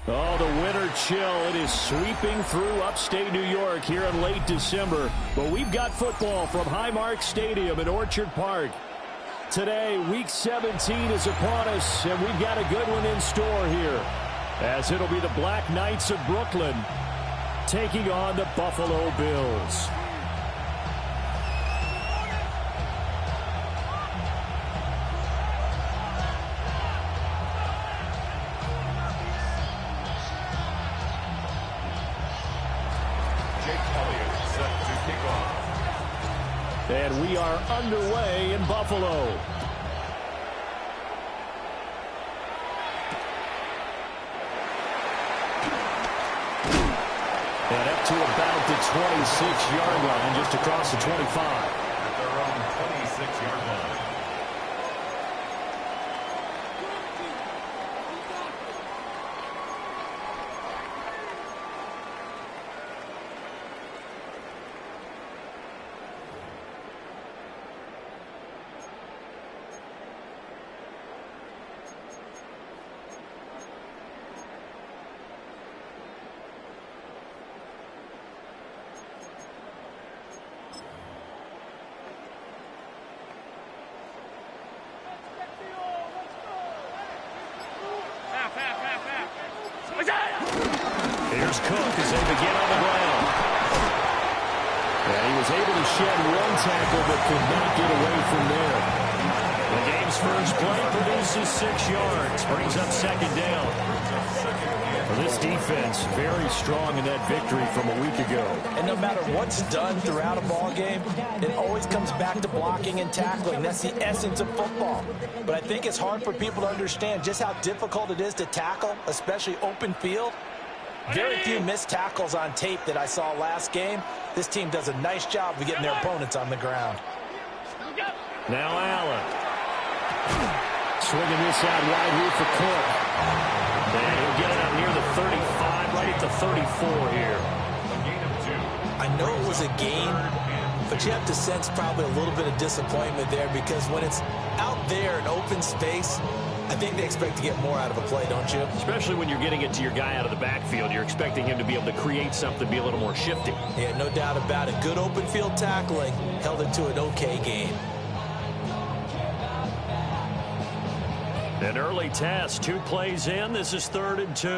Oh, the winter chill. It is sweeping through upstate New York here in late December. But we've got football from Highmark Stadium in Orchard Park. Today, Week 17 is upon us, and we've got a good one in store here, as it'll be the Black Knights of Brooklyn taking on the Buffalo Bills. And we are underway in Buffalo. And up to about the 26-yard line, just across the 25. At their own 26-yard line. Here's Cook as they begin on the ground. And he was able to shed one tackle but could not get away from there. The game's first play produces 6 yards, brings up second down. For this defense, very strong in that victory from a week ago. And no matter what's done throughout a ball game, it always comes back to blocking and tackling. That's the essence of football. But I think it's hard for people to understand just how difficult it is to tackle, especially open field. Very few missed tackles on tape that I saw last game. This team does a nice job of getting their opponents on the ground. Now Allen. Swinging this out wide here for Cook. And he'll get it up near the 35, right at the 34 here. I know it was a gain, but you have to sense probably a little bit of disappointment there, because when it's out there in open space, I think they expect to get more out of a play, don't you? Especially when you're getting it to your guy out of the backfield. You're expecting him to be able to create something, be a little more shifty. Yeah, no doubt about it. Good open field tackling held it to an okay game. An early test, 2 plays in. This is 3rd and 2.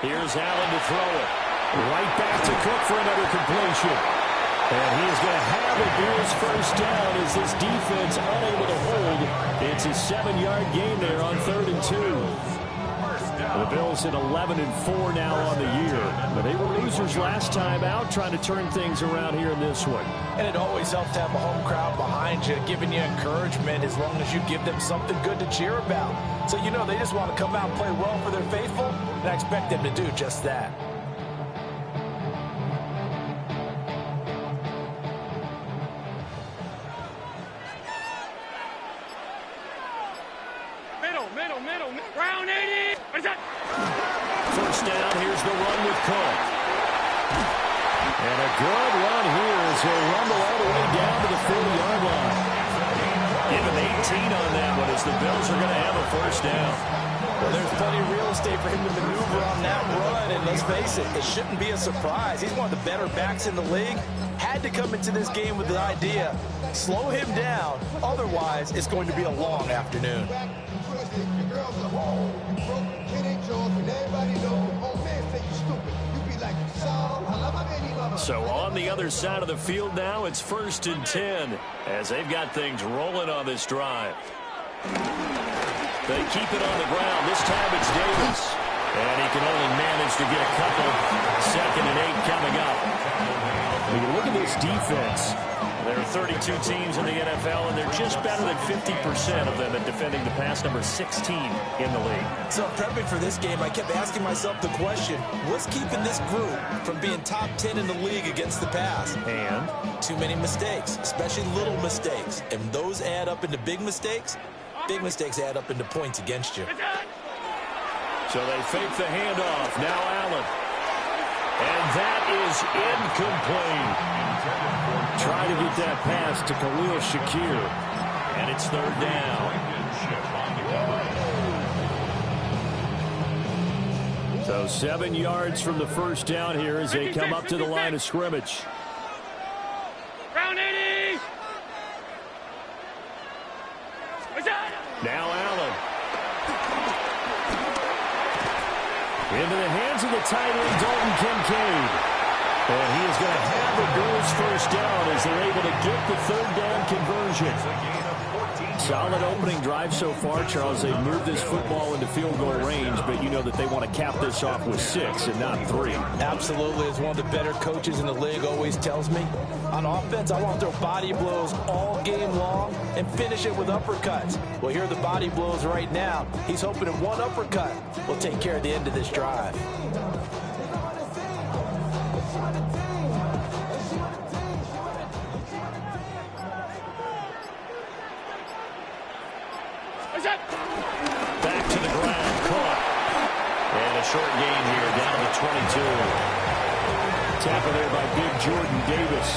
Here's Allen to throw it. Right back to Cook for another completion. And he is going to have it near his first down as this defense unable to hold. It's a 7-yard gain there on 3rd and 2. The Bills at 11-4 now on the year. But they were losers last time out, trying to turn things around here in this one. And it always helps to have a home crowd behind you, giving you encouragement as long as you give them something good to cheer about. So you know they just want to come out and play well for their faithful, and I expect them to do just that. Middle. Round 80. What is that? First down, here's the run with Cook. And a good run here as he'll rumble all the way down to the 40-yard line. Give him 18 on that one as the Bills are going to have a first down. Well, there's plenty of real estate for him to maneuver on that run, and let's face it, it shouldn't be a surprise. He's one of the better backs in the league. Had to come into this game with the idea, slow him down, otherwise it's going to be a long afternoon. So on the other side of the field now, it's 1st and 10 as they've got things rolling on this drive. They keep it on the ground. This time it's Davis. And he can only manage to get a couple. 2nd and 8 coming up. When you look at this defense, there are 32 teams in the NFL, and they're just better than 50% of them at defending the pass, number 16 in the league. So prepping for this game, I kept asking myself the question, what's keeping this group from being top 10 in the league against the pass? And? Too many mistakes, especially little mistakes. And those add up into big mistakes. Big mistakes add up into points against you. So they fake the handoff. Now Allen. And that is incomplete. Try to get that pass to Khalil Shakir. And it's 3rd down. So 7 yards from the first down here as they come up to the line of scrimmage. Round 80. Now Allen. Into the hands of the tight end, Dalton Kincaid. And he is going to have the Bills first down as they're able to get the third down conversion. Solid opening drive so far, Charles. They've moved this football into field goal range, but you know that they want to cap this off with 6 and not 3. Absolutely. As one of the better coaches in the league always tells me, on offense, I want to throw body blows all game long and finish it with uppercuts. Well, here are the body blows right now. He's hoping that one uppercut will take care of the end of this drive. Back to the ground, caught. And a short gain here, down to the 22. Tackle there by big Jordan Davis.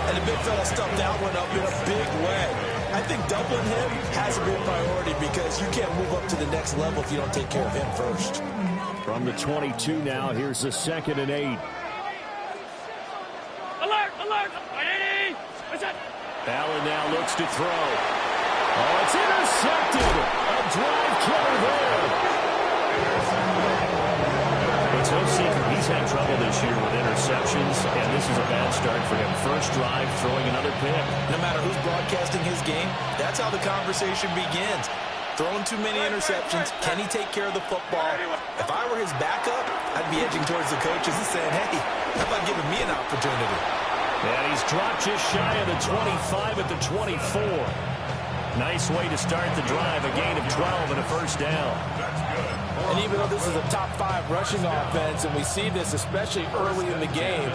And the big fella stuffed that one up in a big way. I think doubling him has to be a priority because you can't move up to the next level if you don't take care of him first. From the 22 now, here's the 2nd and 8. Alert, alert. 180. Allen now looks to throw. Oh, it's intercepted. A drive killer there. It's no secret he's had trouble this year with interceptions, and this is a bad start for him. First drive, throwing another pick. No matter who's broadcasting his game, that's how the conversation begins. Throwing too many interceptions. Can he take care of the football? If I were his backup, I'd be edging towards the coaches and saying, hey, how about giving me an opportunity? And he's dropped just shy of the 25 at the 24. Nice way to start the drive, a gain of 12 and a first down. And even though this is a top 5 rushing offense, and we see this especially early in the game,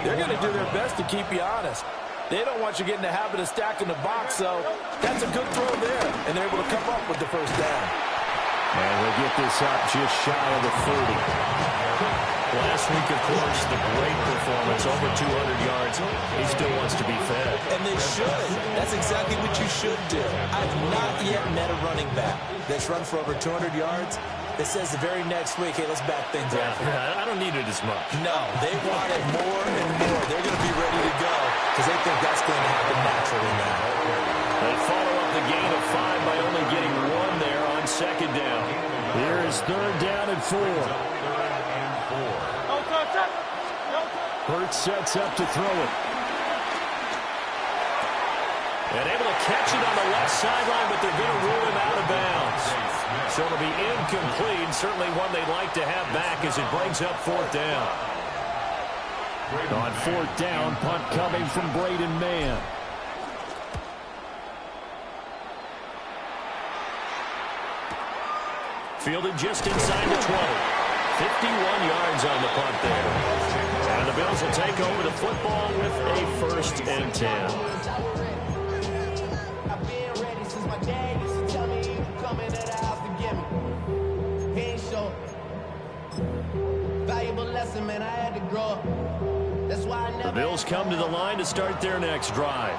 they're going to do their best to keep you honest. They don't want you getting the habit of stacking the box, so that's a good throw there, and they're able to come up with the first down. And we'll get this up just shy of the 30. Last week, of course, the great performance, over 200 yards. He still wants to be fed. And they should. That's exactly what you should do. I've not yet met a running back that's run for over 200 yards that says the very next week, hey, let's back things up. I don't need it as much. No, they want it more and more. They're going to be ready to go because they think that's going to happen naturally now. They follow up the gain of 5 by only getting 1 there on 2nd down. Here is 3rd down and 4. Hurts sets up to throw it. And able to catch it on the left sideline, but they're going to rule him out of bounds. So it'll be incomplete. Certainly one they'd like to have back as it brings up 4th down. On 4th down, punt coming from Braden Mann. Fielded just inside the 20. 51 yards on the punt there. And the Bills will take over the football with a 1st and 10. I've been ready since my dad used to tell me he would come into the house to get me. He ain't show. Valuable lesson, man, I had to grow up. That's why I never... The Bills come to the line to start their next drive.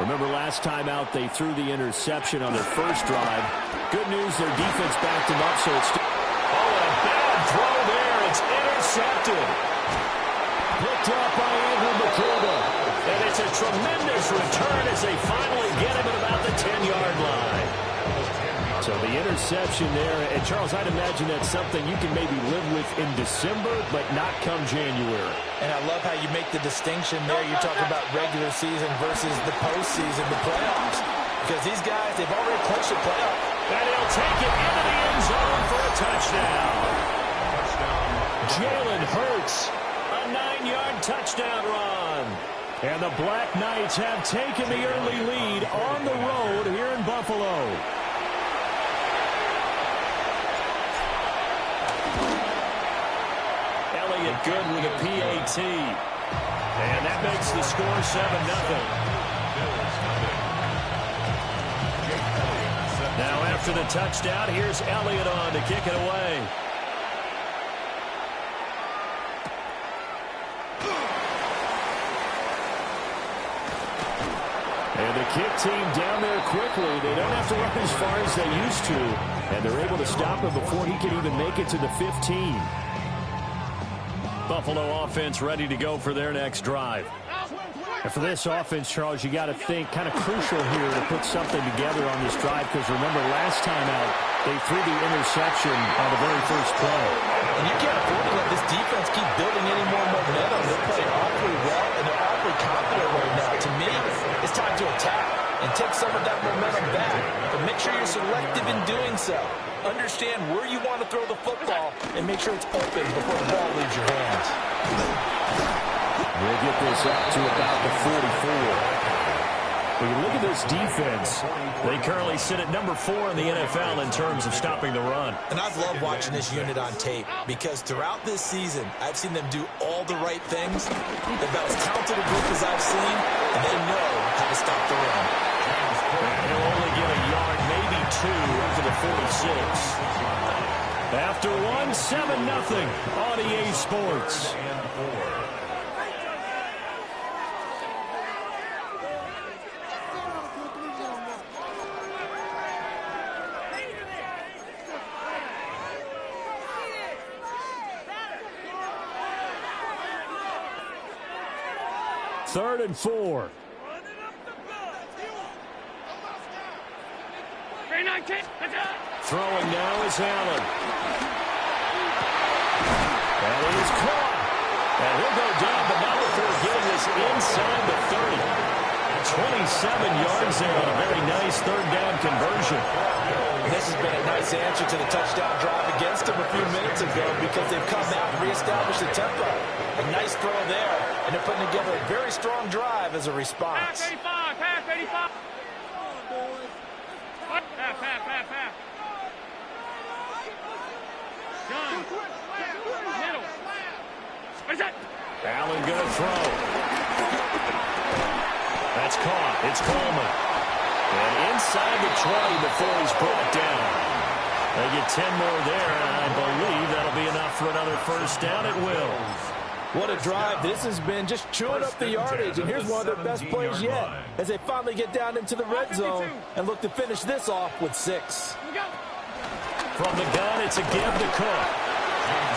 Remember last time out they threw the interception on their first drive. Good news, their defense backed them up, so it's... Oh, and a bad throw there. It's intercepted. Picked up by Andrew McCorvey. And it's a tremendous return as they finally get him at about the 10-yard line. So the interception there. And, Charles, I'd imagine that's something you can maybe live with in December, but not come January. And I love how you make the distinction there. You talk about regular season versus the postseason, the playoffs. Because these guys, they've already clinched the playoff. And he'll take it into the end zone for a touchdown. Jalen Hurts, a 9-yard touchdown run. And the Black Knights have taken the early lead on the road here in Buffalo. Elliott good with a PAT. And that makes the score 7-0. Now after the touchdown, here's Elliott on to kick it away. And the kick team down there quickly. They don't have to run as far as they used to. And they're able to stop him before he can even make it to the 15. Buffalo offense ready to go for their next drive. And for this offense, Charles, you got to think kind of crucial here to put something together on this drive, because remember last time out they threw the interception on the very first play. And you can't afford to let this defense keep building any more momentum. They're playing awfully well, and they're awfully confident right now. To me, it's time to attack and take some of that momentum back. But make sure you're selective in doing so. Understand where you want to throw the football and make sure it's open before the ball leaves your hands. We'll get this up to about the 44. When you look at this defense, they currently sit at number 4 in the NFL in terms of stopping the run. And I've loved watching this unit on tape because throughout this season, I've seen them do all the right things. They're about as talented a group as I've seen, and they know how to stop the run. He'll only get a yard, maybe 2, up to the 46. After 1, 7-0 on EA Sports. Third and 4. Throwing now is Allen. That is caught. And he'll go down, but not before getting this inside the 30. 27 yards there on a very nice third down conversion. This has been a nice answer to the touchdown drive against them a few minutes ago because they've come out and reestablished the tempo. A nice throw there, and they're putting together a very strong drive as a response. Pass 85, pass 85. Pass. Gun. Middle. What is that? Allen going to throw. That's caught. It's Coleman. And inside the 20 before he's brought down. They get 10 more there, and I believe that'll be enough for another first down. It will. What a drive this has been, just chewing up the yardage, and here's one of their best plays yet as they finally get down into the red zone and look to finish this off with 6. From the gun, it's a give to Cook.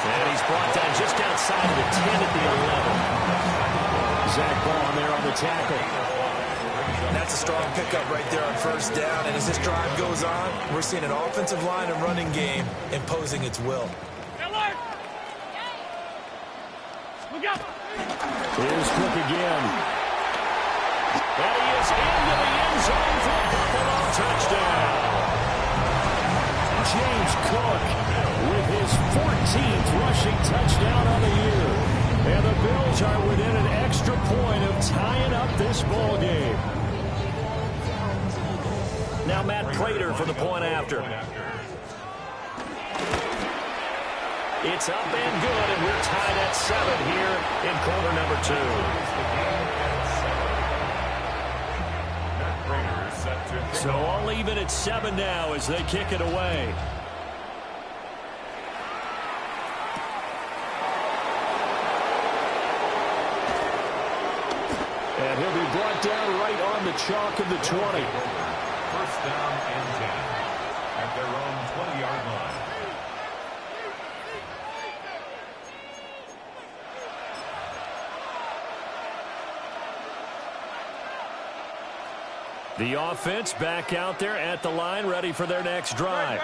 And he's brought down just outside of the 10 at the 11. Zach Ball there on the tackle. That's a strong pickup right there on first down, and as this drive goes on, we're seeing an offensive line and running game imposing its will. Here's Cook again. And he is into the end zone for a Buffalo touchdown. James Cook with his 14th rushing touchdown on the year. And the Bills are within an extra point of tying up this ball game. Now Matt Prater for the point after. It's up and good, and we're tied at 7 here in quarter number 2. So all even at 7 now as they kick it away. And he'll be brought down right on the chalk of the 20. First down and 10 at their own 20-yard line. The offense back out there at the line, ready for their next drive.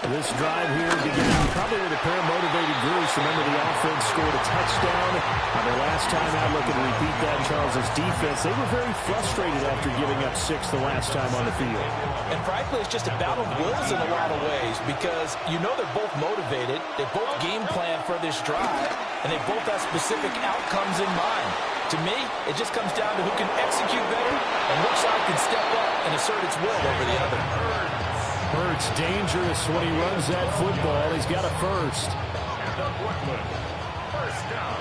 This drive here beginning probably with a pair of motivated groups. Remember, the offense scored a touchdown on their last time out. Looking to repeat that. Charles's defense, they were very frustrated after giving up 6 the last time on the field. And frankly, it's just a battle of wills in a lot of ways because you know they're both motivated. They both game plan for this drive, and they both have specific outcomes in mind. To me, it just comes down to who can execute better and which side can step up and assert its will over the other. Hurts dangerous when he runs that football. He's got a first. And the Brooklyn first down.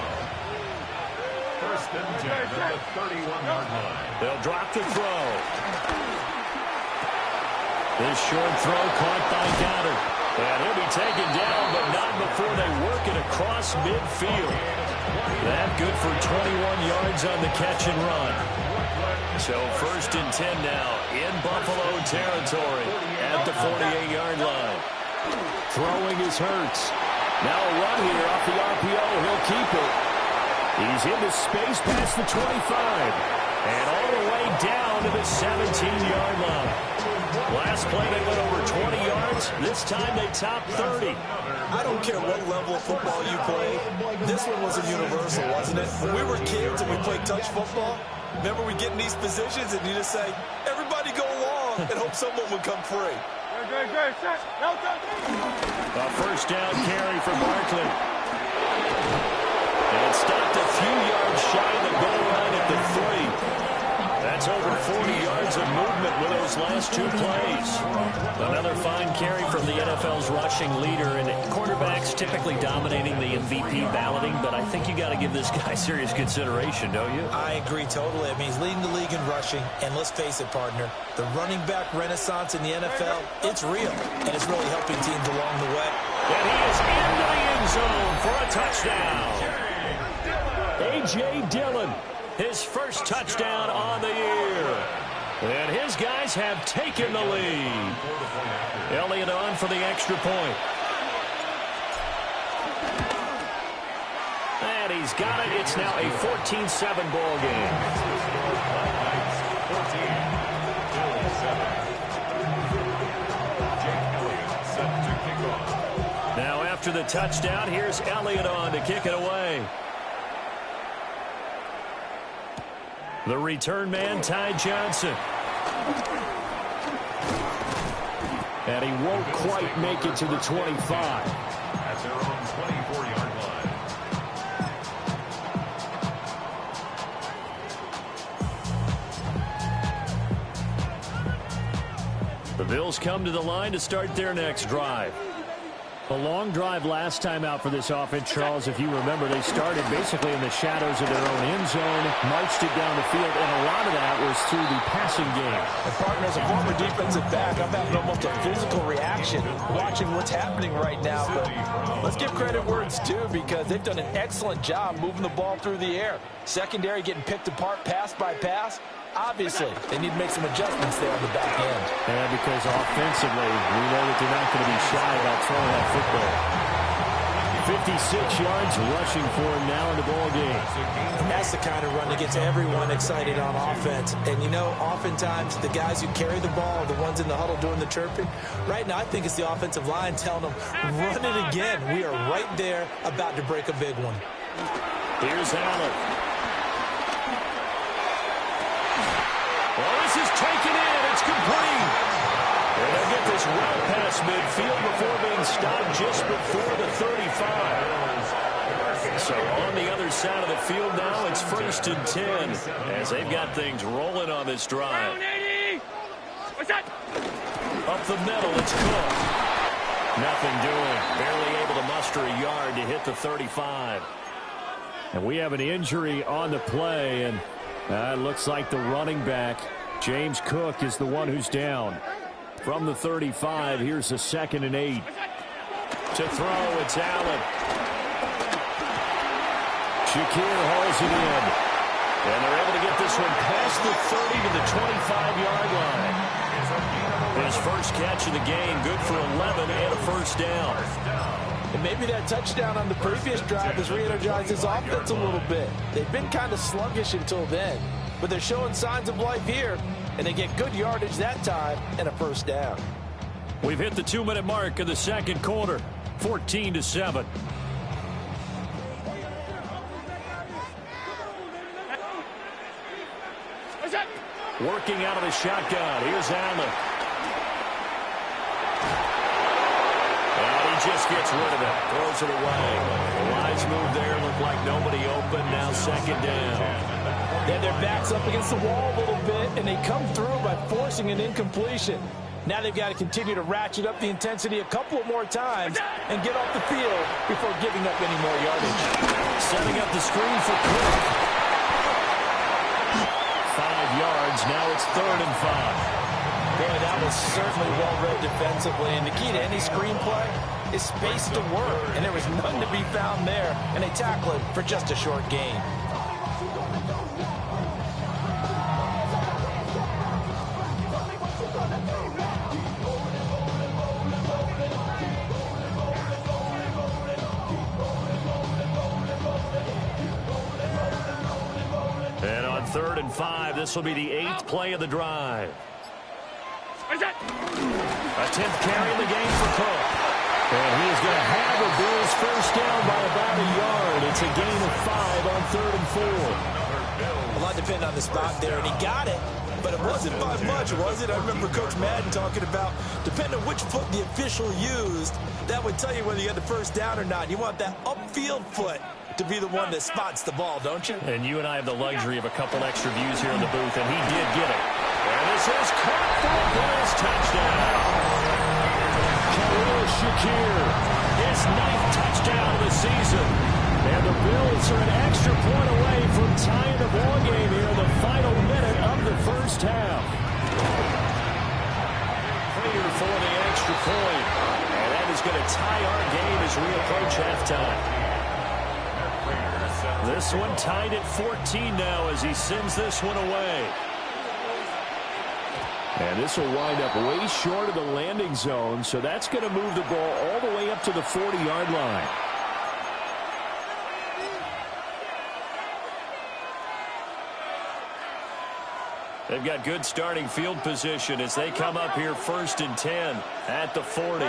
First and 10 at the 31-yard line. They'll drop the throw. This short throw caught by Goddard. And he'll be taken down, but not before they work it across midfield. That good for 21 yards on the catch and run. So 1st and 10 now in Buffalo territory at the 48-yard line. Throwing is Hurts. Now a run here off the RPO. He'll keep it. He's into space past the 25. And all the way down to the 17-yard line. Last play they went over 20 yards. This time they topped 30. I don't care what level of football you play. This one was a universal, wasn't it? When we were kids and we played touch football, remember we get in these positions and you just say, everybody go along, and hope someone would come free. A first down carry for Barkley. And stopped a few yards shy of the goal line at the 3. That's over 40 yards of movement with those last 2 plays. Another fine carry from the NFL's rushing leader, and quarterbacks typically dominating the MVP balloting, but I think you got to give this guy serious consideration, don't you? I agree totally. I mean, he's leading the league in rushing, and let's face it, partner, the running back renaissance in the NFL, it's real, and it's really helping teams along the way. And he is into the end zone for a touchdown. A.J. Dillon. His first touchdown on the year. And his guys have taken the lead. Elliott on for the extra point. And he's got it. It's now a 14-7 ball game. Now after the touchdown, here's Elliott on to kick it away. The return man, Ty Johnson. And he won't quite make it to the 25. At their own 24-yard line. The Bills come to the line to start their next drive. A long drive last time out for this offense, Charles. If you remember, they started basically in the shadows of their own end zone, marched it down the field, and a lot of that was through the passing game. And partner, as a former defensive back, I'm having almost a physical reaction watching what's happening right now. But let's give credit where it's due, because they've done an excellent job moving the ball through the air. Secondary getting picked apart pass by pass. Obviously, they need to make some adjustments there on the back end. Yeah, because offensively, we know that they're not going to be shy about throwing that football. 56 yards rushing for him now in the ball game. And that's the kind of run that gets everyone excited on offense. And, you know, oftentimes the guys who carry the ball are the ones in the huddle doing the chirping. Right now, I think it's the offensive line telling them, run it again. We are right there about to break a big one. Here's Allen. Well, this is taken in. It's complete. And they'll get this well past midfield before being stopped just before the 35. So on the other side of the field now, it's 1st and 10 as they've got things rolling on this drive. Up the middle, it's Cook. Nothing doing. Barely able to muster a yard to hit the 35. And we have an injury on the play, and it looks like the running back, James Cook, is the one who's down. From the 35, here's a 2nd and 8. To throw, it's Allen. Shakir hauls it in. And they're able to get this one past the 30 to the 25-yard line. His first catch of the game, good for 11 and a first down. And maybe that touchdown on the previous drive has re-energized his offense a little bit. They've been kind of sluggish until then, but they're showing signs of life here, and they get good yardage that time and a first down. We've hit the 2-minute mark of the second quarter, 14-7. Working out of the shotgun. Here's Allen. And he just gets rid of it. Throws it away. The wise move there. Looked like nobody open. Now 2nd down. Then their backs up against the wall a little bit, and they come through by forcing an incompletion. Now they've got to continue to ratchet up the intensity a couple of more times and get off the field before giving up any more yardage. Setting up the screen for Cook. 5 yards. Now it's 3rd and 5. Boy, that was certainly well-read defensively, and the key to any screenplay is space to work, and there was none to be found there, and they tackle it for just a short gain. And on 3rd and 5, this will be the 8th play of the drive. A 10th carry in the game for Cook. And he is going to have a Bills first down by about a yard. It's a gain of 5 on 3rd and 4. A lot depended on the spot there, and he got it. But it wasn't by much, was it? I remember Coach Madden talking about, depending on which foot the official used, that would tell you whether you had the first down or not. You want that upfield foot to be the one that spots the ball, don't you? And you and I have the luxury of a couple extra views here in the booth, and he did get it. And this is caught for a Bills touchdown. Khalil Shakir, his 9th touchdown of the season. And the Bills are an extra point away from tying the ball game here in the final minute of the first half. Prayer for the extra point. And that is going to tie our game as we approach halftime. This one tied at 14 now as he sends this one away. And this will wind up way short of the landing zone, so that's going to move the ball all the way up to the 40-yard line. They've got good starting field position as they come up here 1st and 10 at the 40.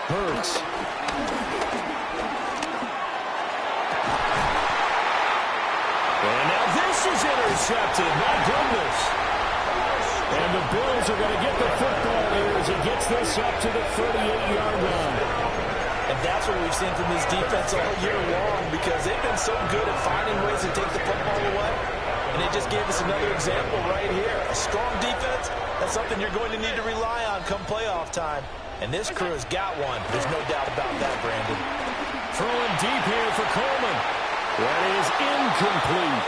Hurts. And now this is intercepted. My goodness. And the Bills are going to get the football here as he gets this up to the 38-yard line. And that's what we've seen from this defense all year long, because they've been so good at finding ways to take the football away. And they just gave us another example right here. A strong defense, that's something you're going to need to rely on come playoff time. And this crew has got one. There's no doubt about that, Brandon. Throwing deep here for Coleman. That is incomplete.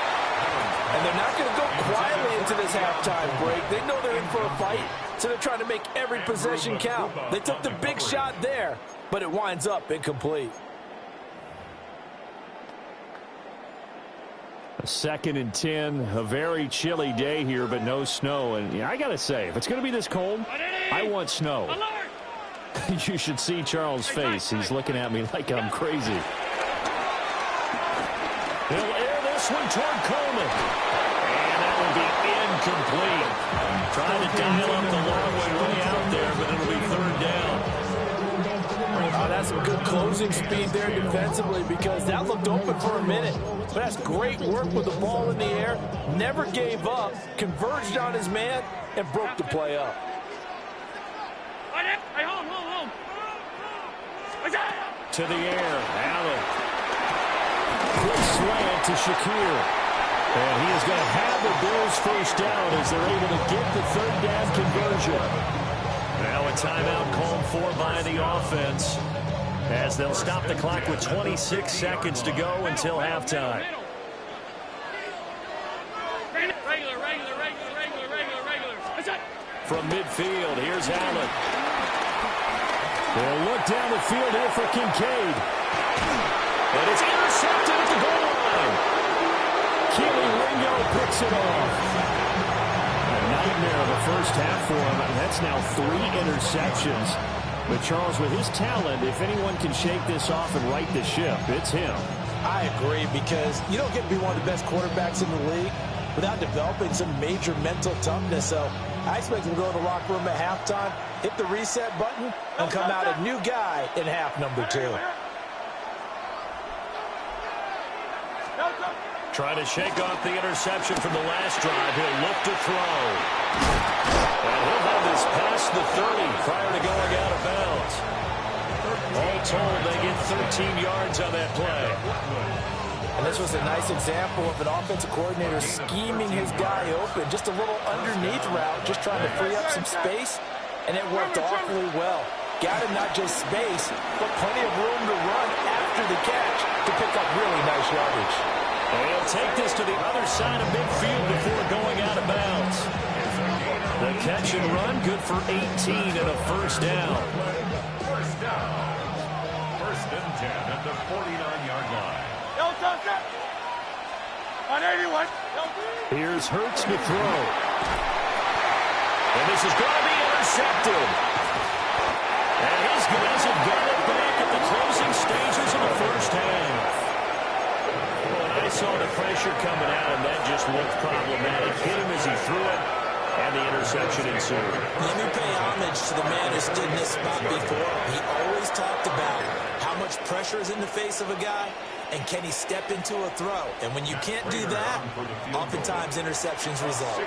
And they're not going to go quietly into this halftime break. They know they're in for a fight, so they're trying to make every possession count. They took the big shot there, but it winds up incomplete. A 2nd and 10, a very chilly day here, but no snow. And yeah, I got to say, if it's going to be this cold, I want snow. You should see Charles' face. He's looking at me like I'm crazy. He'll air this one toward Coleman. And that will be incomplete. Trying to dial up the long way out there, but it'll be 3rd down. Oh, that's some good closing speed there defensively, because that looked open for a minute. But that's great work with the ball in the air. Never gave up, converged on his man, and broke the play up. Home. To the air, Allen. Quick slant to Shakir. And he is going to have the Bills first down as they're able to get the 3rd down conversion. Now a timeout called for by the offense as they'll stop the clock with 26 seconds to go until halftime. Regular. From midfield, here's Allen. They'll look down the field here for Kincaid. And it's intercepted at the goal line. Keely Ringo picks it off. A nightmare of the first half for him. And that's now 3 interceptions. But Charles, with his talent, if anyone can shake this off and right the ship, it's him. I agree, because you don't get to be one of the best quarterbacks in the league without developing some major mental toughness. So I expect him to go to the locker room at halftime, hit the reset button, and come out a new guy in half number 2. Trying to shake off the interception from the last drive. He'll look to throw. And he'll have this past the 30 prior to going out of bounds. All told, they get 13 yards on that play. And this was a nice example of an offensive coordinator scheming his guy open. Just a little underneath route, just trying to free up some space, and it worked awfully well. Got him not just space, but plenty of room to run after the catch to pick up really nice yardage. And he'll take this to the other side of midfield before going out of bounds. The catch and run, good for 18 and a first down. First down. 1st and 10 at the 49-yard line. On 81. Here's Hurts to throw. And this is going to be intercepted. And his guys have got it back at the closing stages of the first half. Well, a nice saw the pressure coming out, and that just looked problematic. Hit him as he threw it, and the interception ensued. Let me pay homage to the man who stood in this spot before. He always talked about how much pressure is in the face of a guy, and can he step into a throw. And when you can't do that, oftentimes interceptions result.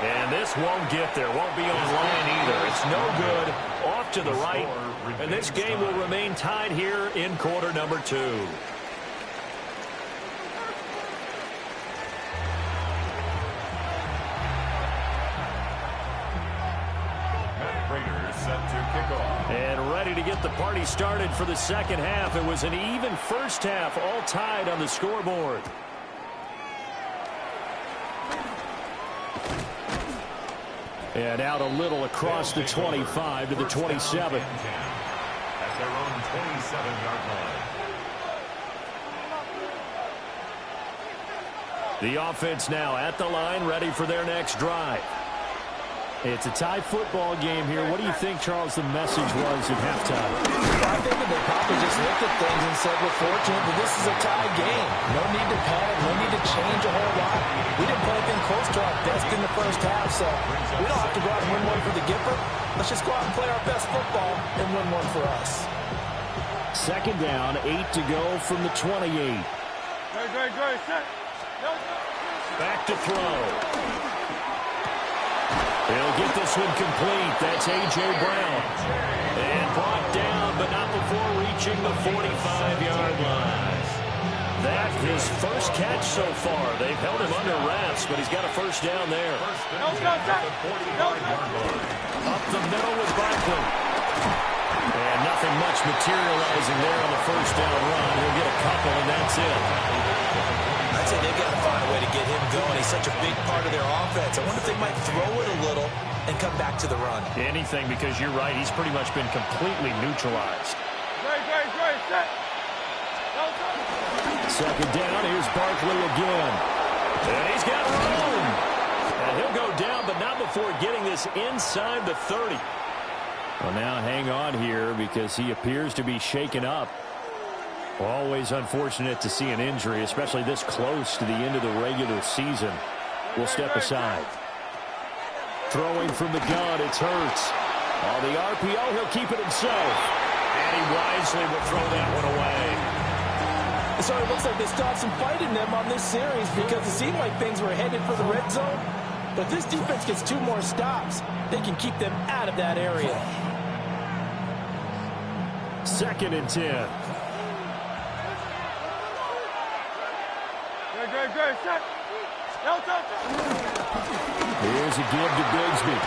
And this won't get there, won't be on line either. It's no good, off to the right, and this game will remain tied here in quarter number 2. And ready to get the party started for the second half. It was an even first half, all tied on the scoreboard. And out a little across the 25 to the 27. At their own 27-yard line. The offense now at the line, ready for their next drive. It's a tie football game here. What do you think, Charles, the message was at halftime? I think that they probably just looked at things and said, we're fortunate that this is a tie game. No need to panic, no need to change a whole lot. We didn't play anything close to our best in the first half, so we don't have to go out and win one for the Gipper. Let's just go out and play our best football and win one for us. Second down, 8 to go from the 28. Back to throw. He'll get this one complete. That's A.J. Brown. And brought down, but not before reaching the 45-yard line. That's his first catch so far. They've held him under wraps, but he's got a first down there. Up the middle with Barkley. And nothing much materializing there on the first down run. He'll get a couple, and that's it. I'd say they've got to find a way to get him going. He's such a big part of their offense. I wonder if they might throw it a little and come back to the run. Anything, because you're right. He's pretty much been completely neutralized. Second down. Here's Barkley again. And he's got room. And he'll go down, but not before getting this inside the 30. Well, now hang on here because he appears to be shaken up. Always unfortunate to see an injury, especially this close to the end of the regular season. We'll step aside. Throwing from the gun, it's Hurts. On the RPO, he'll keep it himself. And he wisely will throw that one away. So it looks like they still have some fight in them on this series because it seemed like things were headed for the red zone. But this defense gets 2 more stops. They can keep them out of that area. Second and 10. Here's a give to Bigsby.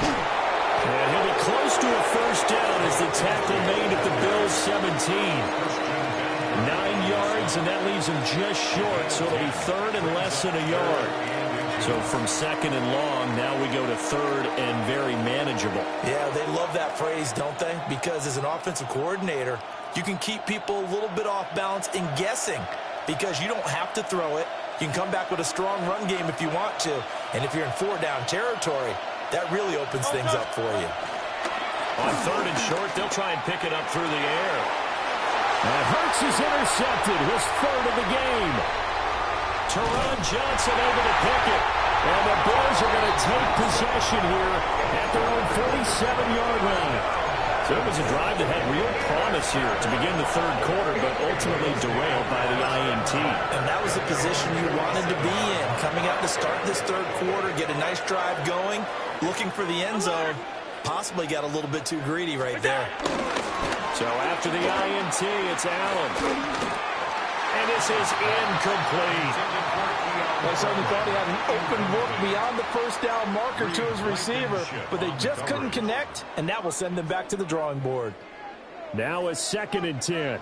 And he'll be close to a first down as the tackle made at the Bills' 17. 9 yards, and that leaves him just short, so it'll be third and less than a yard. So from second and long, now we go to third and very manageable. Yeah, they love that phrase, don't they? Because as an offensive coordinator, you can keep people a little bit off balance and guessing because you don't have to throw it. You can come back with a strong run game if you want to. And if you're in 4-down territory, that really opens things up for you. On third and short, they'll try and pick it up through the air. And Hurts is intercepted, his third of the game. Teron Johnson able to pick it. And the Bears are going to take possession here at their own 47-yard line. So it was a drive that had real promise here to begin the third quarter, but ultimately derailed by the INT. And that was the position you wanted to be in. Coming out to start this third quarter, get a nice drive going, looking for the end zone. Possibly got a little bit too greedy right there. So after the INT, it's Allen. And this is incomplete. I certainly thought he had an open look beyond the first down marker to his receiver, but they just couldn't connect, and that will send them back to the drawing board. Now a second and 10.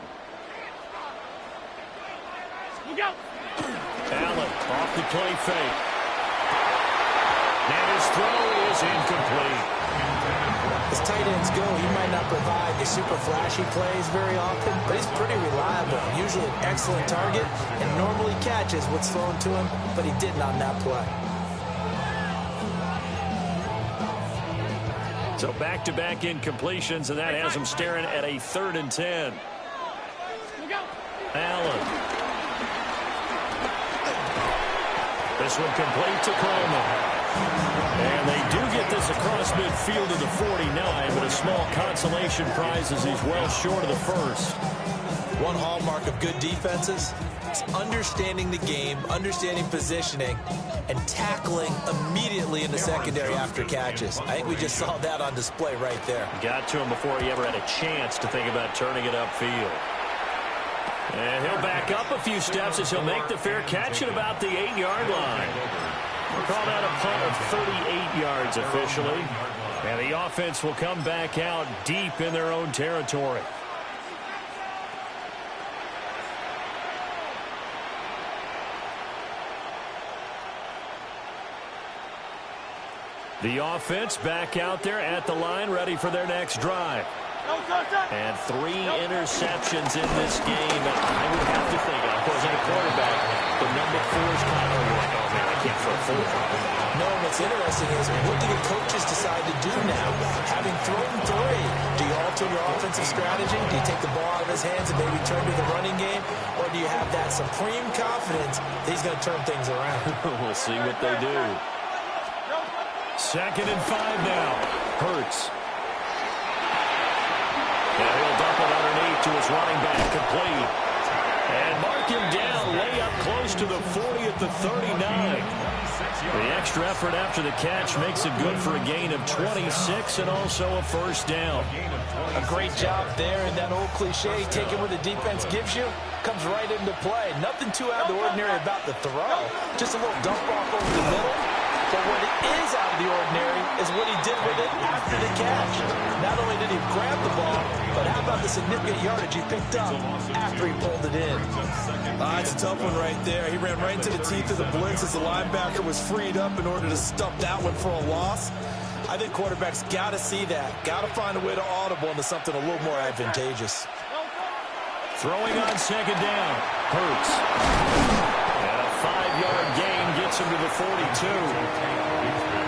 Allen off the play fake. And his throw is incomplete. As tight ends go, he might not provide the super flashy plays very often, but he's pretty reliable. Usually an excellent target and normally catches what's thrown to him, but he didn't on that play. So back-to-back incompletions, and that has him staring at a third and 10. Allen. This one complete to Coleman. And they do get this across midfield to the 49, but a small consolation prize as he's well short of the first. One hallmark of good defenses is understanding the game, understanding positioning, and tackling immediately in the secondary after catches. I think we just saw that on display right there. Got to him before he ever had a chance to think about turning it upfield. And he'll back up a few steps as he'll make the fair catch at about the 8-yard line. We'll call that a punt of 38 yards officially. And the offense will come back out deep in their own territory. The offense back out there at the line, ready for their next drive. And 3 interceptions in this game. I would have to think, of course, in a quarterback, the number 4 is kind of like, oh, man, I can't throw 4. No, what's interesting is what do the coaches decide to do now? Having thrown 3, do you alter your offensive strategy? Do you take the ball out of his hands and maybe turn to the running game? Or do you have that supreme confidence that he's going to turn things around? We'll see what they do. 2nd and 5 now. Hurts. And he'll dump it underneath to his running back, complete. And mark him down, way up close to the 40 at the 39. The extra effort after the catch makes it good for a gain of 26 and also a first down. A great job there, and that old cliche, taking what the defense gives you, comes right into play. Nothing too out of the ordinary about the throw. Just a little dump off over the middle. But what is out of the ordinary is what he did with it after the catch. Not only did he grab the ball, but how about the significant yardage he picked up after he pulled it in? It's a tough one right there. He ran right into the teeth of the blitz as the linebacker was freed up in order to stuff that one for a loss. I think quarterbacks got to see that. Got to find a way to audible into something a little more advantageous. Throwing on 2nd down. Hurts. And a 5-yard gain gets him to the 42.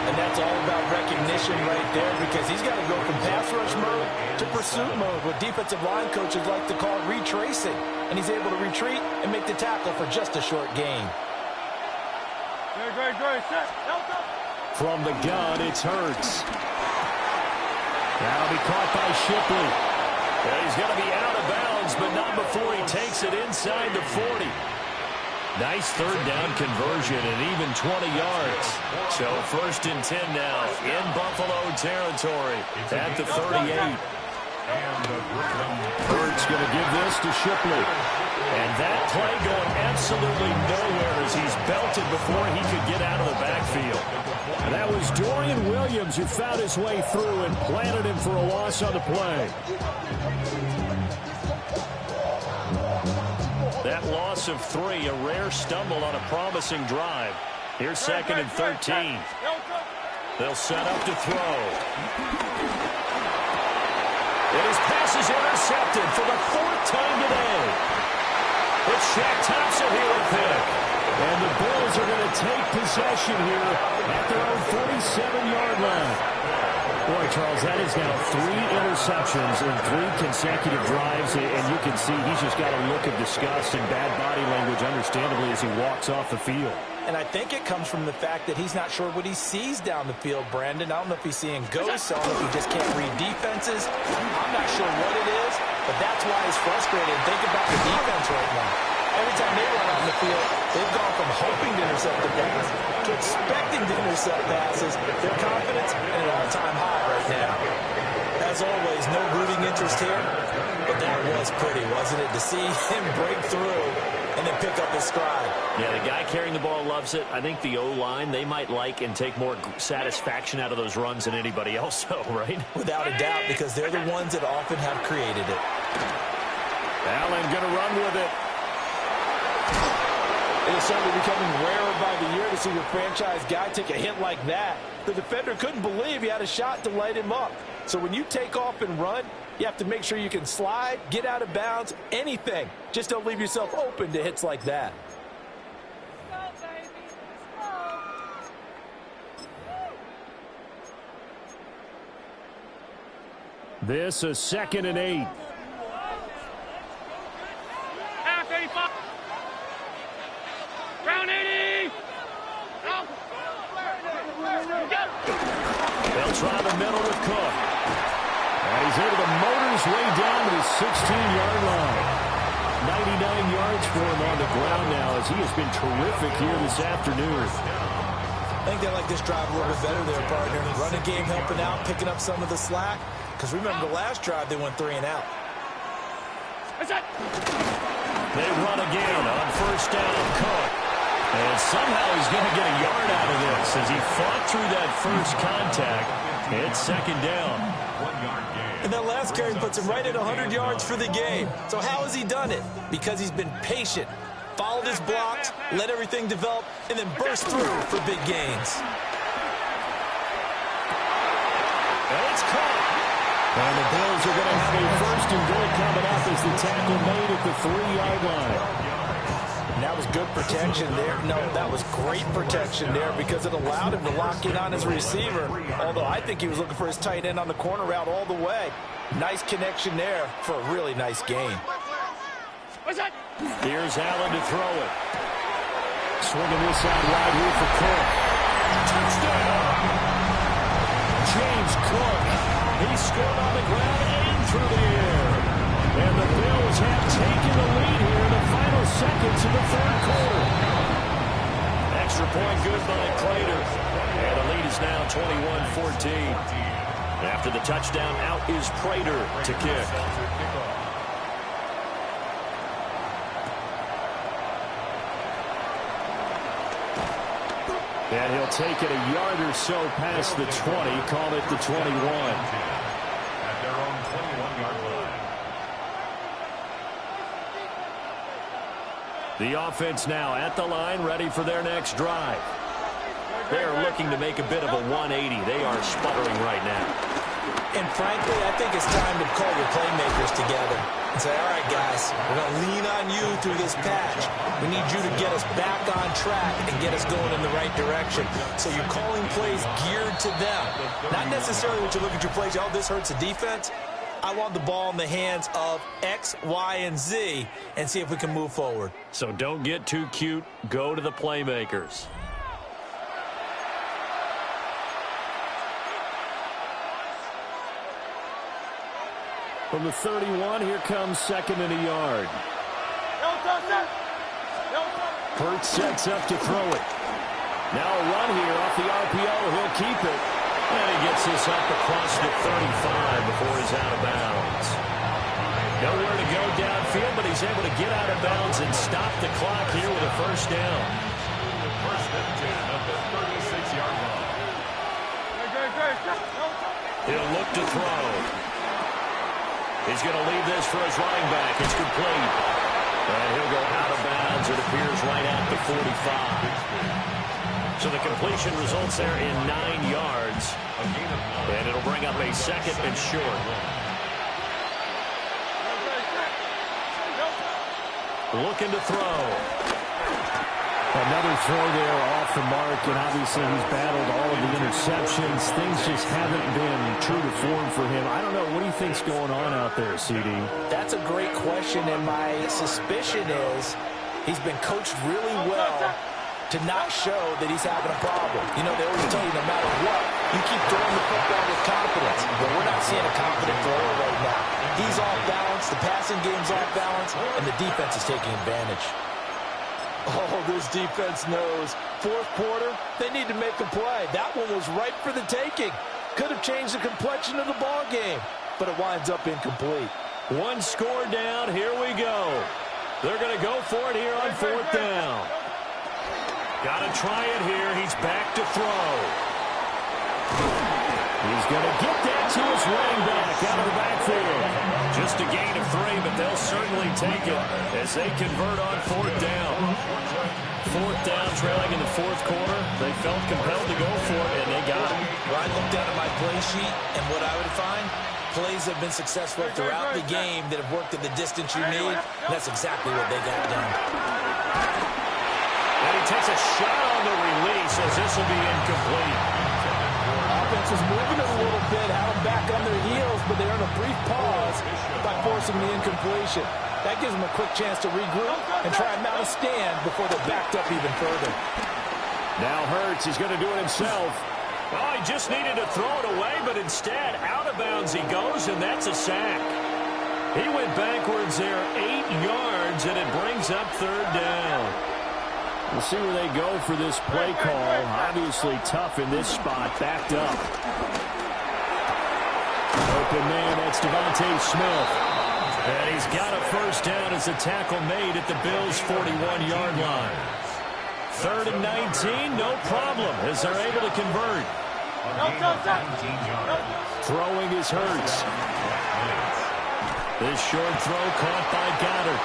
And that's all about recognition right there because he's got to go from pass rush mode to pursuit mode, what defensive line coaches like to call retracing. And he's able to retreat and make the tackle for just a short gain. From the gun, it's Hurts. That'll be caught by Shipley. And he's going to be out of bounds, but not before he takes it inside the 40. Nice 3rd down conversion and even 20 yards. So 1st and 10 now in Buffalo territory at the 38. Hurts going to give this to Shipley. And that play going absolutely nowhere as he's belted before he could get out of the backfield. And that was Dorian Williams who found his way through and planted him for a loss on the play. That loss of 3, a rare stumble on a promising drive. Here's 2nd and 13. They'll set up to throw. And his pass is intercepted for the 4th time today. It's Shaq Thompson here with pick. And the Bills are going to take possession here at their own 47-yard line. Boy, Charles, that is now 3 interceptions in 3 consecutive drives, and you can see he's just got a look of disgust and bad body language, understandably, as he walks off the field. And I think it comes from the fact that he's not sure what he sees down the field, Brandon. I don't know if he's seeing ghosts. I don't know if he just can't read defenses. I'm not sure what it is, but that's why he's frustrated. Think about the defense right now. Every time they run out in the field, they've gone from hoping to intercept the pass to expecting to intercept passes. Their confidence at an all-time high right now. As always, no rooting interest here, but that was pretty, wasn't it? To see him break through and then pick up his stride. Yeah, the guy carrying the ball loves it. I think the O-line, they might like and take more satisfaction out of those runs than anybody else, though, right? Without a doubt, because they're the ones that often have created it. Allen going to run with it. It is certainly becoming rarer by the year to see your franchise guy take a hit like that. The defender couldn't believe he had a shot to light him up. So when you take off and run, you have to make sure you can slide, get out of bounds, anything. Just don't leave yourself open to hits like that. This is 2nd and 8. Half 85. Round 80. They'll try the middle with Cook. And he's able to motor his way down to the 16-yard line. 99 yards for him on the ground now as he has been terrific here this afternoon. I think they like this drive a little bit better there, partner. Running game helping out, picking up some of the slack. Because remember, the last drive they went 3 and out. They run again on first down, Cook. And somehow he's going to get a yard out of this as he fought through that first contact. It's second down. 1 yard gain. And that last carry puts him right at 100 yards for the game. So how has he done it? Because he's been patient, followed his blocks, let everything develop, and then burst through for big gains. And it's caught. And the Bills are going to have a first and goal coming up as the tackle made at the 3-yard line. And that was good protection there. No, that was great protection there because it allowed him to lock in on his receiver. Although I think he was looking for his tight end on the corner route all the way. Nice connection there for a really nice gain. Here's Allen to throw it. Swinging this out wide here for Cook. Touchdown! James Cook. He scored on the ground and through the air. And the Bills have taken the lead here in the final seconds of the third quarter. Extra point good by Prater. And the lead is now 21-14. After the touchdown, out is Prater to kick. And he'll take it a yard or so past the 20, call it the 21. At their own 21-yard line. The offense now at the line, ready for their next drive. They are looking to make a bit of a 180. They are sputtering right now. And frankly, I think it's time to call your playmakers together and say, all right, guys, we're going to lean on you through this patch. We need you to get us back on track and get us going in the right direction. So you're calling plays geared to them. Not necessarily what you look at your plays, oh, this hurts the defense. I want the ball in the hands of X, Y, and Z and see if we can move forward. So don't get too cute. Go to the playmakers. From the 31, here comes second and a yard. Hurts sets up to throw it. Now a run here off the RPO. He'll keep it. And he gets this up across the 35 before he's out of bounds. Nowhere to go downfield, but he's able to get out of bounds and stop the clock here with a first down. First and 10 at the 36-yard line. He'll look to throw. He's going to leave this for his running back. It's complete. And he'll go out of bounds, it appears, right at the 45. So the completion results there in 9 yards. And it'll bring up a second and short. Looking to throw. Another throw there off the mark, and obviously he's battled all of the interceptions. Things just haven't been true to form for him. I don't know. What do you think's going on out there, CD? That's a great question, and my suspicion is he's been coached really well to not show that he's having a problem. You know, they always tell you no matter what, you keep throwing the football with confidence. But we're not seeing a confident thrower right now. He's off balance, the passing game's off balance, and the defense is taking advantage. Oh, this defense knows. Fourth quarter, they need to make a play. That one was ripe for the taking. Could have changed the complexion of the ball game, but it winds up incomplete. One score down. Here we go. They're going to go for it here on fourth down. Got to try it here. He's back to throw. He's going to get that to his running back out of the backfield. Just a gain of 3, but they'll certainly take it as they convert on fourth down. Fourth down, trailing in the fourth quarter. They felt compelled to go for it, and they got it. Well, I looked down at my play sheet, and what I would find, plays have been successful throughout the game that have worked at the distance you need. And that's exactly what they got done. And he takes a shot on the release as this will be incomplete. Offense was moving it a little bit, had them back on their heels, but they earned a brief pause by forcing the incompletion. That gives them a quick chance to regroup and try and mount a stand before they're backed up even further. Now Hurts is going to do it himself. Oh, he just needed to throw it away, but instead, out of bounds he goes, and that's a sack. He went backwards there 8 yards, and it brings up third down. We'll see where they go for this play call. Obviously tough in this spot, backed up. Open man, that's Devontae Smith. And he's got a first down as a tackle made at the Bills' 41-yard line. 3rd and 19, no problem, as they're able to convert. Throwing is Hurts. This short throw caught by Goddard.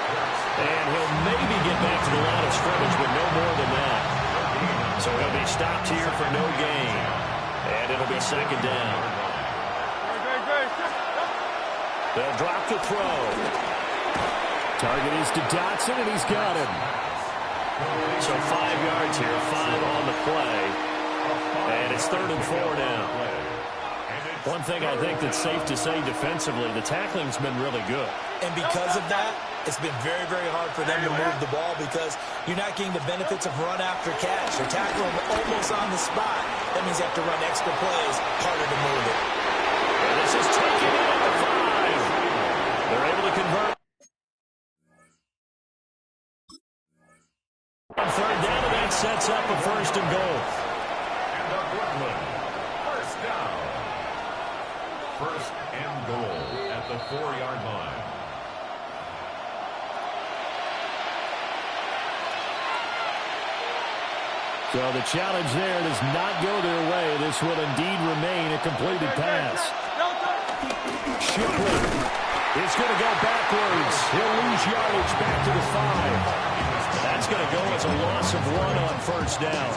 And he'll maybe get back to the line of scrimmage, but no more than that. So he'll be stopped here for no gain. And it'll be second down. They'll drop the throw. Target is to Dotson, and he's got him. So 5 yards here, 5 on the play. And it's 3rd and 4 now. One thing I think that's safe to say defensively, the tackling's been really good. And because of that, it's been very, very hard for them to move the ball because you're not getting the benefits of run after catch. They're tackling almost on the spot. That means you have to run extra plays, harder to move it. And this is taken in at the 5. They're able to convert. On third down, and that sets up a 1st and goal. And the Brooklyn first down. 1st and goal at the 4-yard line. So the challenge there does not go their way. This will indeed remain a completed pass. Shipley is going to go backwards. He'll lose yardage back to the 5. That's going to go as a loss of 1 on first down.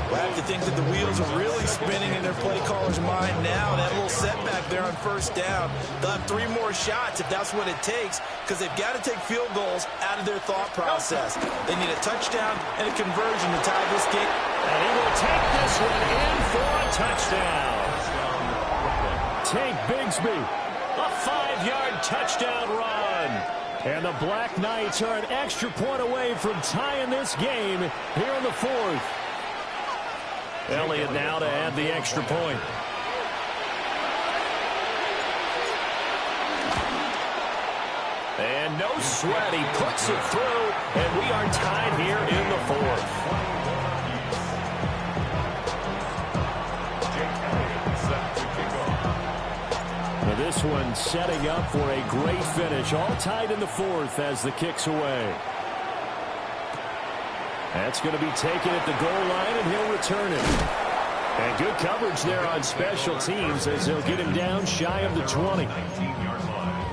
I have to think that the wheels are really spinning in their play caller's mind now. That little setback there on first down. They'll have 3 more shots if that's what it takes because they've got to take field goals out of their thought process. They need a touchdown and a conversion to tie this game. And he will take this one in for a touchdown. Tank Bigsby. A 5-yard touchdown run. And the Black Knights are an extra point away from tying this game here in the 4th. Elliott now to add the extra point. And no sweat. He puts it through, and we are tied here in the 4th. This one setting up for a great finish. All tied in the 4th as the kick's away. That's going to be taken at the goal line, and he'll return it. And good coverage there on special teams as they'll get him down shy of the 20. 19-yard line.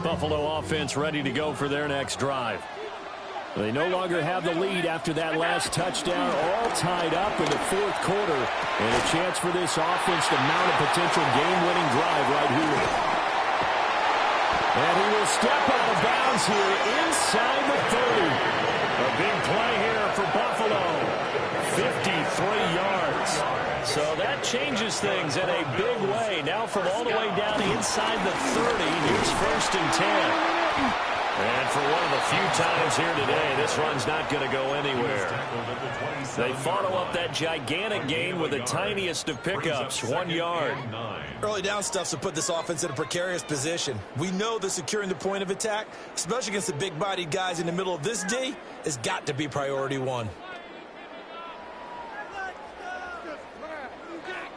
Buffalo offense ready to go for their next drive. They no longer have the lead after that last touchdown, all tied up in the 4th quarter. And a chance for this offense to mount a potential game-winning drive right here. And he will step out of bounds here inside the 30. A big play here for Buffalo. 53 yards. So that changes things in a big way. Now from all the way down inside the 30, here's 1st and 10. And for one of the few times here today, this run's not going to go anywhere. They follow up that gigantic gain with the tiniest of pickups, 1 yard. Early down stuff's to put this offense in a precarious position. We know that securing the point of attack, especially against the big-bodied guys in the middle of this D, has got to be priority 1.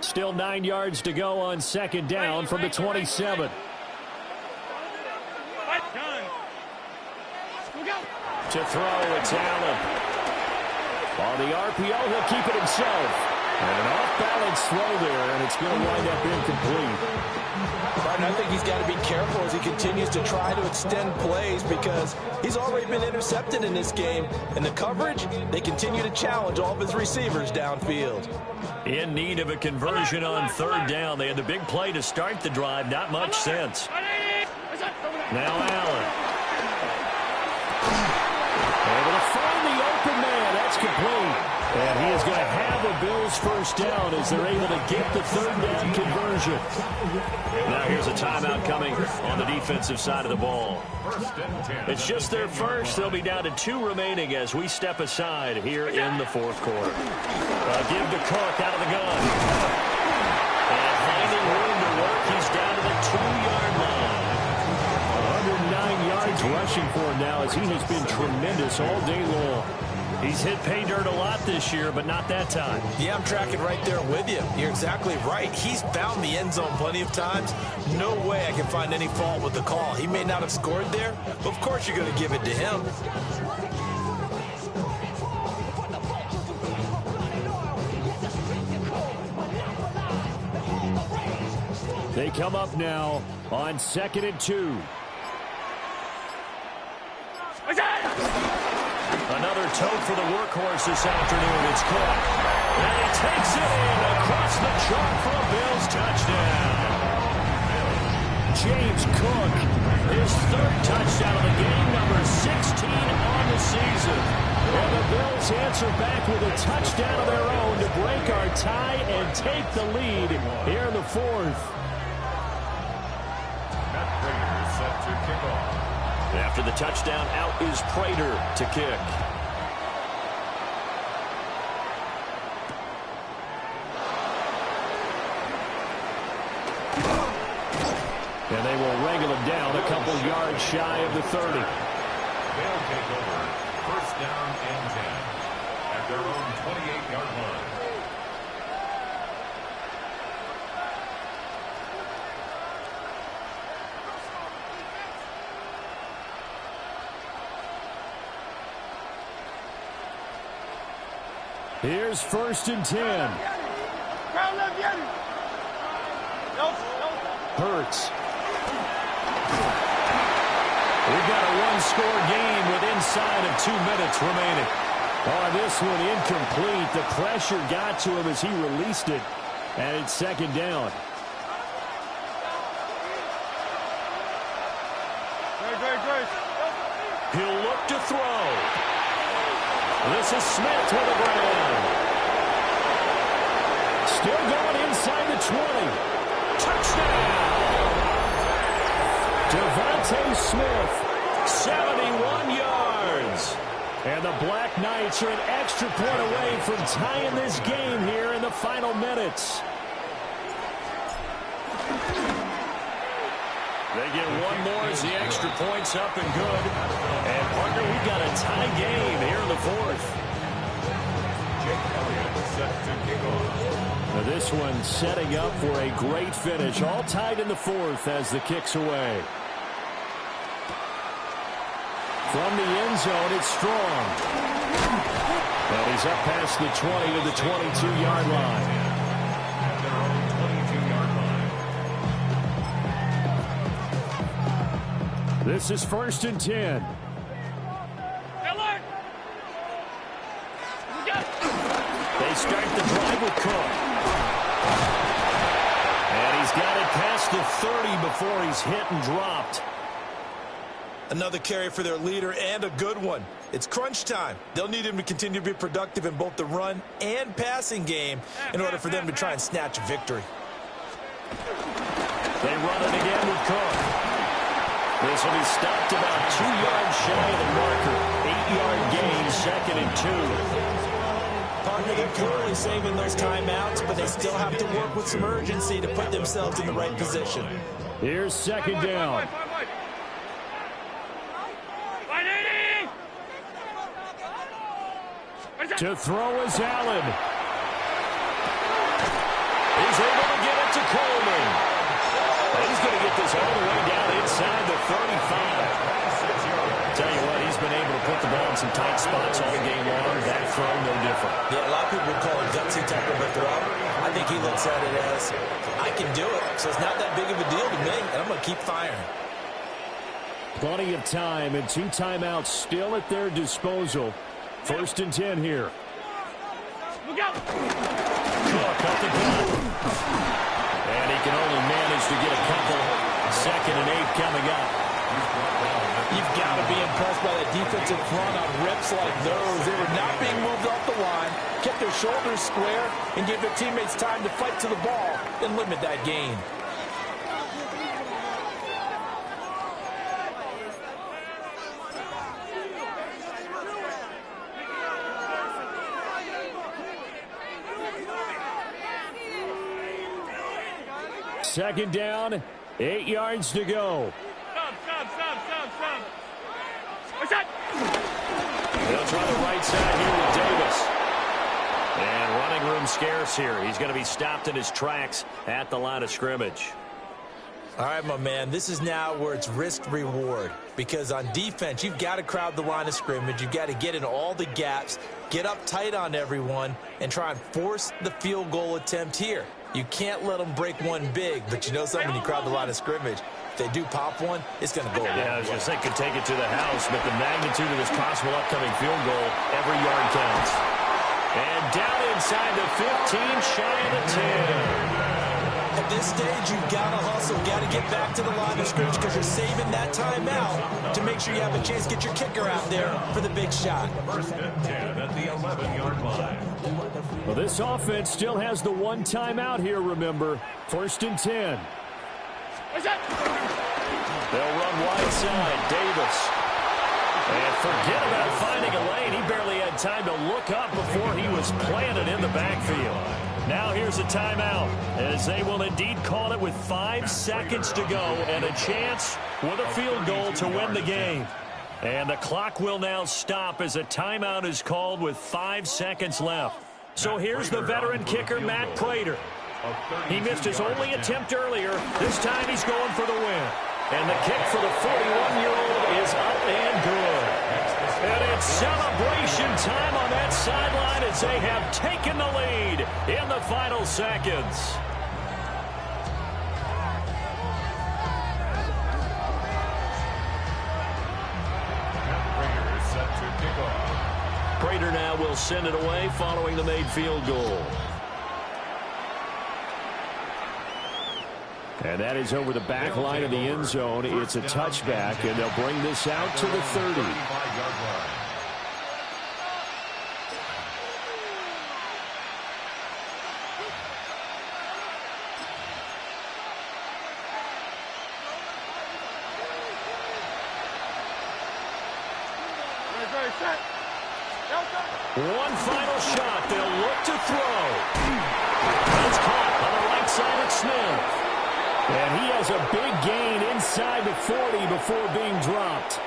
Still 9 yards to go on 2nd down from the 27. To throw, it's Allen. On the RPO, he'll keep it himself. And an off-balance throw there, and it's going to wind up incomplete. Martin, I think he's got to be careful as he continues to try to extend plays because he's already been intercepted in this game. And the coverage, they continue to challenge all of his receivers downfield. In need of a conversion on 3rd down. They had the big play to start the drive. Not much sense. Now Allen. Able to find the open man. That's complete. And he is going to have a Bills first down as they're able to get the third down conversion. Now here's a timeout coming on the defensive side of the ball. It's just their first. They'll be down to 2 remaining as we step aside here in the fourth quarter. Give to Cook out of the gun. And finding room to work, he's down to the 2-yard line. 109 yards rushing for him now as he has been tremendous all day long. He's hit pay dirt a lot this year, but not that time. Yeah, I'm tracking right there with you. You're exactly right. He's found the end zone plenty of times. No way I can find any fault with the call. He may not have scored there, but of course you're going to give it to him. They come up now on 2nd and 2. Another tote for the workhorse this afternoon. It's Cook. And he takes it in across the chalk for a Bills touchdown. James Cook, his 3rd touchdown of the game, number 16 on the season. And the Bills answer back with a touchdown of their own to break our tie and take the lead here in the 4th. Matt Prater set to kick off. After the touchdown, out is Prater to kick. And they will wrangle him down a couple yards shy of the 30. They'll take over. First down and 10 at their own 28-yard line. Here's 1st and 10. Hurts. We've got a 1-score game with inside of 2 minutes remaining. On this one, incomplete. The pressure got to him as he released it. And it's 2nd down. He'll look to throw. This is Smith with the ground. Still going inside the 20. Touchdown! Devontae Smith, 71 yards. and the Black Knights are an extra point away from tying this game here in the final minutes. They get one more as the extra point's up and good. And, partner, we've got a tie game here in the 4th. Jake Elliott set to kick off. Now this one setting up for a great finish. All tied in the 4th as the kick's away. From the end zone, it's Strong. And he's up past the 20 to the 22-yard line. At their own 22-yard line. This is 1st and 10. They start the drive with Cook. And he's got it past the 30 before he's hit and dropped. Another carry for their leader and a good one. It's crunch time. They'll need him to continue to be productive in both the run and passing game in order for them to try and snatch a victory. They run it again with Cook. This will be stopped about 2 yards shy of the marker. 8-yard gain, 2nd and 2. Partner, they're clearly saving those timeouts, but they still have to work with some urgency to put themselves in the right position. Here's 2nd down. To throw is Allen. He's able to get it to Coleman. He's going to get this all the way down inside the 35. Tell you what, he's been able to put the ball in some tight spots all game long. That throw, no different. Yeah, a lot of people would call it gutsy type of a throw. I think he looks at it as, I can do it, so it's not that big of a deal to me, and I'm going to keep firing. Plenty of time and 2 timeouts still at their disposal. 1st and 10 here. Cook up the gun. And he can only manage to get a couple. 2nd and 8 coming up. You've got to be impressed by that defensive front on rips like those. They were not being moved off the line, kept their shoulders square, and gave their teammates time to fight to the ball and limit that gain. Second down, 8 yards to go. Stop. What's that? They'll try the right side here with Davis. And running room scarce here. He's going to be stopped in his tracks at the line of scrimmage. All right, my man, this is now where it's risk-reward. Because on defense, you've got to crowd the line of scrimmage. You've got to get in all the gaps, get up tight on everyone, and try and force the field goal attempt here. You can't let them break one big, but you know something, when you crowd the line of scrimmage, if they do pop one, it's going to go away. Yeah, I was going to say, could take it to the house, but the magnitude of this possible upcoming field goal, every yard counts. And down inside the 15, shy of the 10. At this stage, you've got to hustle, got to get back to the line of scrimmage because you're saving that timeout to make sure you have a chance to get your kicker out there for the big shot. First and 10 at the 11-yard line. Well, this offense still has the one timeout here, remember. First and 10. What's that? They'll run wide side, Davis. And forget about finding a lane. He barely had time to look up before he was planted in the backfield. Now here's a timeout, as they will indeed call it with 5 seconds to go and a chance with a field goal to win the game. And the clock will now stop as a timeout is called with 5 seconds left. So here's the veteran kicker, Matt Prater. He missed his only attempt earlier. This time he's going for the win. And the kick for the 41-year-old is up and good. And it's celebration time on that sideline as they have taken the lead in the final seconds. Prater is set to kick off. Prater now will send it away following the made field goal. And that is over the back line of the end zone. It's a touchback, and they'll bring this out to the 30. One final shot. They'll look to throw. It's caught on the right side of Smith. And he has a big gain inside the 40 before being dropped.